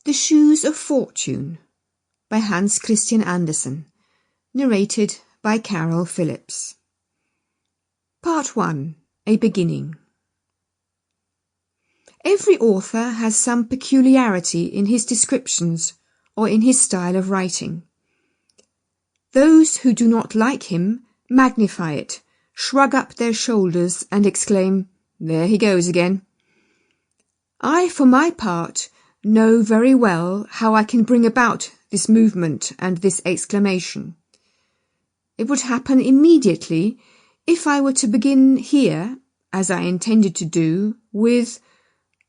The Shoes of Fortune by Hans Christian Andersen. Narrated by Phillips. Part 1. A Beginning. Every author has some peculiarity in his descriptions or in his style of writing. Those who do not like him magnify it, shrug up their shoulders and exclaim, "There he goes again." I, for my part, know very well how I can bring about this movement and this exclamation. It would happen immediately if I were to begin here, as I intended to do, with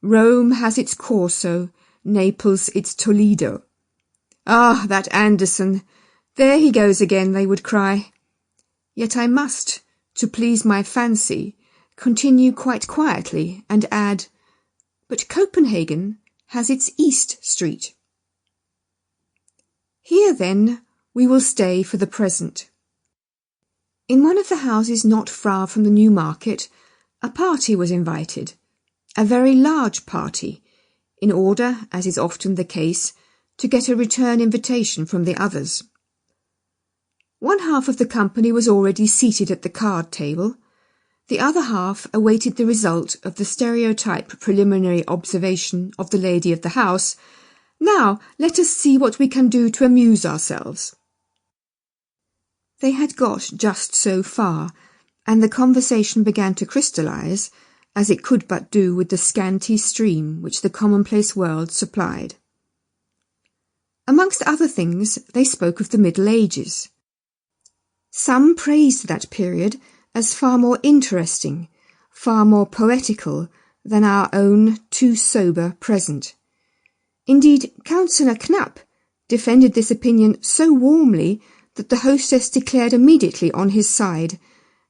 Rome has its Corso, Naples its Toledo. "Ah, that Andersen! There he goes again," they would cry. Yet I must, to please my fancy, continue quite quietly and add, "But Copenhagen has its East Street." Here, then, we will stay for the present. In one of the houses not far from the New Market, a party was invited, a very large party, in order, as is often the case, to get a return invitation from the others. One half of the company was already seated at the card table. The other half awaited the result of the stereotype preliminary observation of the lady of the house. "Now let us see what we can do to amuse ourselves." They had got just so far, and the conversation began to crystallize, as it could but do with the scanty stream which the commonplace world supplied. Amongst other things, they spoke of the Middle Ages. Some praised that period as far more interesting, far more poetical than our own too sober present. Indeed, Councillor Knapp defended this opinion so warmly that the hostess declared immediately on his side,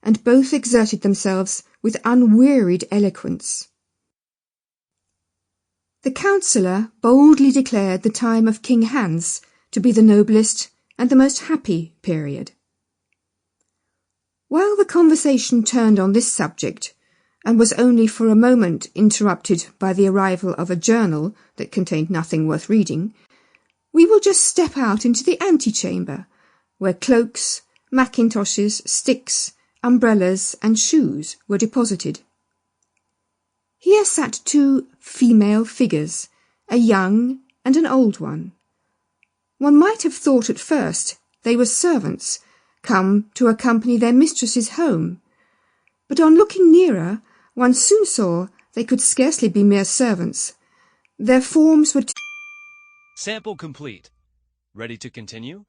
and both exerted themselves with unwearied eloquence. The councillor boldly declared the time of King Hans to be the noblest and the most happy period. While the conversation turned on this subject, and was only for a moment interrupted by the arrival of a journal that contained nothing worth reading, we will just step out into the antechamber, where cloaks, mackintoshes, sticks, umbrellas, and shoes were deposited. Here sat two female figures, a young and an old one. One might have thought at first they were servants, come to accompany their mistresses home, but on looking nearer, one soon saw they could scarcely be mere servants. Their forms were Sample complete. Ready to continue?